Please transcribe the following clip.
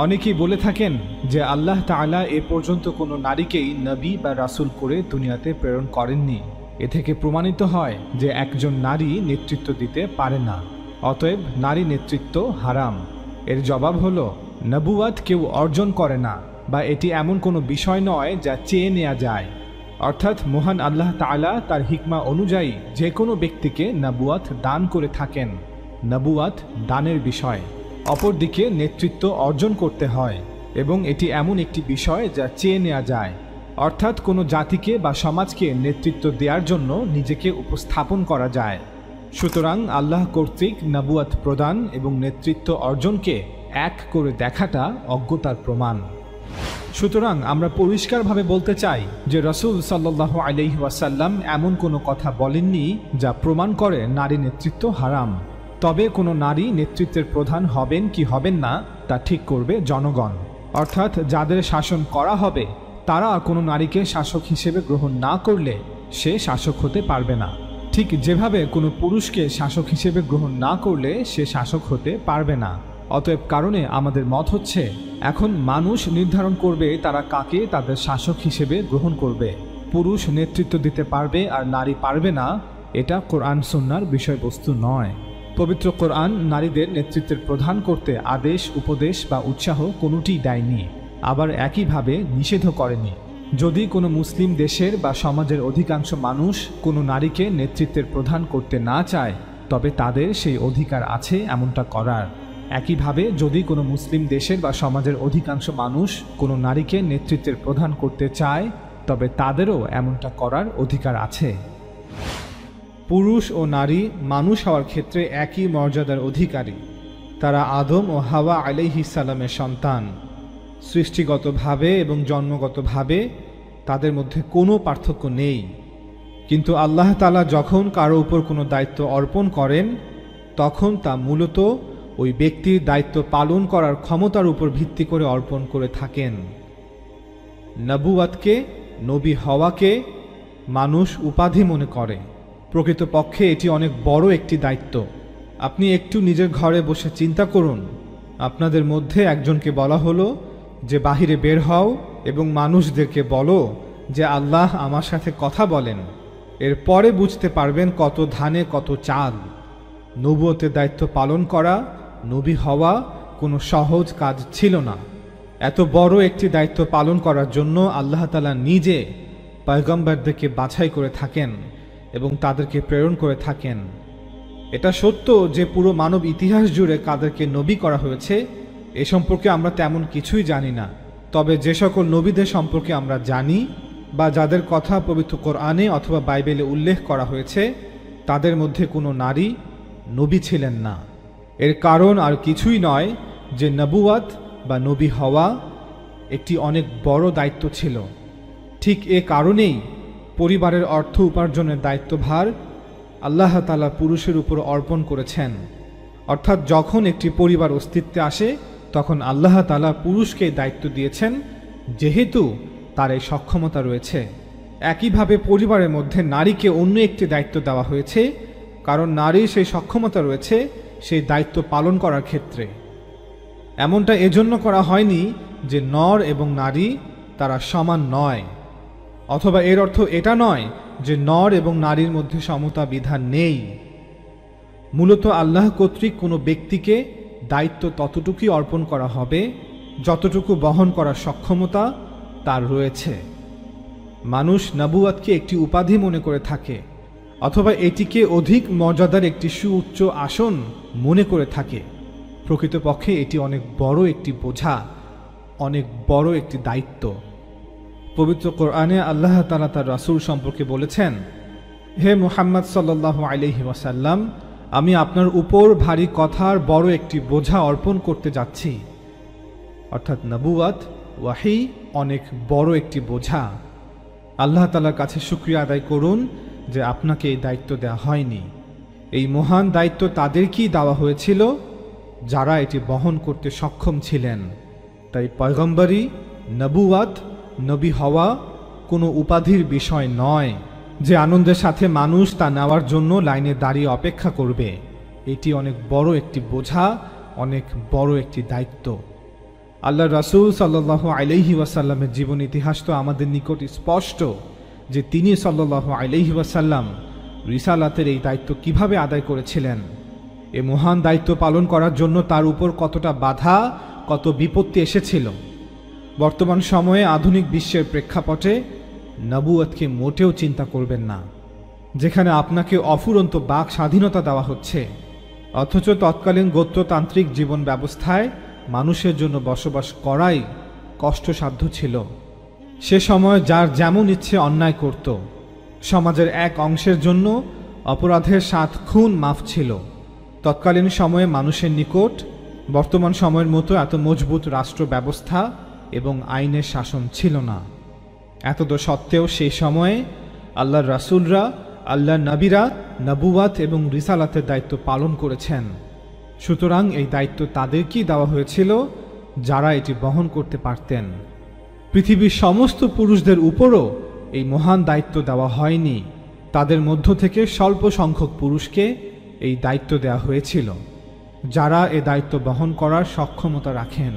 অনেকেই বলে থাকেন যে আল্লাহ তাআলা এ পর্যন্ত কোনো নারীকেই নবী বা রাসূল করে দুনিয়াতে প্রেরণ করেননি। এ থেকে প্রমাণিত হয় যে একজন নারী নেতৃত্ব দিতে পারে না, অতএব নারী নেতৃত্ব হারাম। এর জবাব হলো, নবুয়াত কেউ অর্জন করে না, বা এটি এমন কোনো বিষয় নয় যা চেয়ে নেওয়া যায়। অর্থাৎ মহান আল্লাহ তাআলা তার হিকমা অনুযায়ী যে কোনো ব্যক্তিকে নবুয়াত দান করে থাকেন। নবুয়াত দানের বিষয়। অপরদিকে নেতৃত্ব অর্জন করতে হয়, এবং এটি এমন একটি বিষয় যা চেয়ে নেওয়া যায়। অর্থাৎ কোনো জাতিকে বা সমাজকে নেতৃত্ব দেওয়ার জন্য নিজেকে উপস্থাপন করা যায়। সুতরাং আল্লাহ কর্তৃক নবুয়াত প্রদান এবং নেতৃত্ব অর্জনকে এক করে দেখাটা অজ্ঞতার প্রমাণ। সুতরাং আমরা পরিষ্কারভাবে বলতে চাই যে রাসূল সাল্লাল্লাহু আলাইহি ওয়াসাল্লাম এমন কোনো কথা বলেননি যা প্রমাণ করে নারী নেতৃত্ব হারাম। তবে কোনো নারী নেতৃত্বের প্রধান হবেন কি হবেন না তা ঠিক করবে জনগণ। অর্থাৎ যাদের শাসন করা হবে তারা কোনো নারীকে শাসক হিসেবে গ্রহণ না করলে সে শাসক হতে পারবে না। ঠিক যেভাবে কোনো পুরুষকে শাসক হিসেবে গ্রহণ না করলে সে শাসক হতে পারবে না। অতএব কারণে আমাদের মত হচ্ছে, এখন মানুষ নির্ধারণ করবে তারা কাকে তাদের শাসক হিসেবে গ্রহণ করবে। পুরুষ নেতৃত্ব দিতে পারবে আর নারী পারবে না, এটা কোরআন সুন্নাহর বিষয়বস্তু নয়। পবিত্র কোরআন নারীদের নেতৃত্বের প্রধান করতে আদেশ, উপদেশ বা উৎসাহ কোনোটিই দেয়নি, আবার একইভাবে নিষেধও করেনি। যদি কোনো মুসলিম দেশের বা সমাজের অধিকাংশ মানুষ কোনো নারীকে নেতৃত্বের প্রধান করতে না চায়, তবে তাদের সেই অধিকার আছে এমনটা করার। একইভাবে যদি কোনো মুসলিম দেশের বা সমাজের অধিকাংশ মানুষ কোনো নারীকে নেতৃত্বের প্রধান করতে চায়, তবে তাদেরও এমনটা করার অধিকার আছে। পুরুষ ও নারী মানুষ হওয়ার ক্ষেত্রে একই মর্যাদার অধিকারী। তারা আদম ও হাওয়া আলাইহিস সালামের সন্তান। সৃষ্টিগতভাবে এবং জন্মগতভাবে তাদের মধ্যে কোনো পার্থক্য নেই। কিন্তু আল্লাহ তাআলা যখন কারো উপর কোনো দায়িত্ব অর্পণ করেন, তখন তা মূলত ওই ব্যক্তির দায়িত্ব পালন করার ক্ষমতার উপর ভিত্তি করে অর্পণ করে থাকেন। নবুয়াতকে, নবী হওয়াকে মানুষ উপাধি মনে করে। প্রকৃতপক্ষে এটি অনেক বড় একটি দায়িত্ব। আপনি একটু নিজের ঘরে বসে চিন্তা করুন, আপনাদের মধ্যে একজনকে বলা হলো যে বাহিরে বের হও এবং মানুষদেরকে বলো যে আল্লাহ আমার সাথে কথা বলেন। এরপরে বুঝতে পারবেন কত ধানে কত চাল। নবুয়তের দায়িত্ব পালন করা, নবী হওয়া কোনো সহজ কাজ ছিল না। এত বড় একটি দায়িত্ব পালন করার জন্য আল্লাহ তাআলা নিজে পয়গম্বরদেরকে বাছাই করে থাকেন এবং তাদেরকে প্রেরণ করে থাকেন। এটা সত্য যে পুরো মানব ইতিহাস জুড়ে কাদেরকে নবী করা হয়েছে এ সম্পর্কে আমরা তেমন কিছুই জানি না। তবে যে সকল নবীদের সম্পর্কে আমরা জানি বা যাদের কথা পবিত্র কোরআনে অথবা বাইবেলে উল্লেখ করা হয়েছে, তাদের মধ্যে কোনো নারী নবী ছিলেন না। এর কারণ আর কিছুই নয় যে নবুয়াত বা নবী হওয়া একটি অনেক বড় দায়িত্ব ছিল। ঠিক এ কারণেই পরিবারের অর্থ উপার্জনের দায়িত্বভার আল্লাহ তাআলা পুরুষের উপর অর্পণ করেছেন। অর্থাৎ যখন একটি পরিবার অস্তিত্বে আসে তখন আল্লাহ তাআলা পুরুষকে দায়িত্ব দিয়েছেন, যেহেতু তার এই সক্ষমতা রয়েছে। একইভাবে পরিবারের মধ্যে নারীকে অন্য একটি দায়িত্ব দেওয়া হয়েছে, কারণ নারীর সেই সক্ষমতা রয়েছে সেই দায়িত্ব পালন করার ক্ষেত্রে। এমনটা এজন্য করা হয়নি যে নর এবং নারী তারা সমান নয়, অথবা এর অর্থ এটা নয় যে নর এবং নারীর মধ্যে সমতা বিধান নেই। মূলত আল্লাহ কর্তৃক কোনো ব্যক্তিকে দায়িত্ব ততটুকুই অর্পণ করা হবে যতটুকু বহন করার সক্ষমতা তার রয়েছে। মানুষ নবুয়াতকে একটি উপাধি মনে করে থাকে, অথবা এটিকে অধিক মর্যাদার একটি সুউচ্চ আসন মনে করে থাকে। প্রকৃতপক্ষে এটি অনেক বড় একটি বোঝা, অনেক বড় একটি দায়িত্ব। পবিত্র কোরআনে আল্লাহ তাআলা তার রাসূল সম্পর্কে বলেছেন, হে মুহাম্মদ সাল্লাল্লাহু আলাইহি ওয়াসাল্লাম, আমি আপনার উপর ভারী কথার বড় একটি বোঝা অর্পণ করতে যাচ্ছি। অর্থাৎ নবুয়াত, ওয়াহি অনেক বড় একটি বোঝা। আল্লাহ তাআলার কাছে শুকরিয়া আদায় করুন যে আপনাকে এই দায়িত্ব দেওয়া হয়নি। এই মহান দায়িত্ব তাদেরকেই দেওয়া হয়েছিল যারা এটি বহন করতে সক্ষম ছিলেন। তাই পয়গম্বরি, নবুয়াত, নবী হওয়া কোনো উপাধির বিষয় নয় যে আনন্দের সাথে মানুষ তা নেওয়ার জন্য লাইনে দাঁড়িয়ে অপেক্ষা করবে। এটি অনেক বড় একটি বোঝা, অনেক বড় একটি দায়িত্ব। আল্লাহ রাসূল সাল্লাল্লাহু আলাইহি ওয়াসাল্লামের জীবন ইতিহাস তো আমাদের নিকট স্পষ্ট যে তিনি সাল্লাল্লাহু আলাইহি ওয়াসাল্লাম রিসালাতের এই দায়িত্ব কিভাবে আদায় করেছিলেন। এ মহান দায়িত্ব পালন করার জন্য তার উপর কতটা বাধা, কত বিপত্তি এসেছিল। বর্তমান সময়ে আধুনিক বিশ্বের প্রেক্ষাপটে নবুয়তকে মোটেও চিন্তা করবেন না, যেখানে আপনাকে অফুরন্ত বাক স্বাধীনতা দেওয়া হচ্ছে, অথচ তৎকালীন গোত্রতান্ত্রিক জীবন ব্যবস্থায় মানুষের জন্য বসবাস করাই কষ্টসাধ্য ছিল। সে সময় যার যেমন ইচ্ছে অন্যায় করত। সমাজের এক অংশের জন্য অপরাধের 7 খুন মাফ ছিল। তৎকালীন সময়ে মানুষের নিকট বর্তমান সময়ের মতো এত মজবুত রাষ্ট্র ব্যবস্থা এবং আইনের শাসন ছিল না। এতদ সত্ত্বেও সেই সময়ে আল্লাহর রাসূলরা, আল্লাহর নবীরা নবুয়াত এবং রিসালাতের দায়িত্ব পালন করেছেন। সুতরাং এই দায়িত্ব তাদেরকেই দেওয়া হয়েছিল যারা এটি বহন করতে পারতেন। পৃথিবীর সমস্ত পুরুষদের উপরও এই মহান দায়িত্ব দেওয়া হয়নি। তাদের মধ্য থেকে স্বল্প সংখ্যক পুরুষকে এই দায়িত্ব দেওয়া হয়েছিল, যারা এ দায়িত্ব বহন করার সক্ষমতা রাখেন।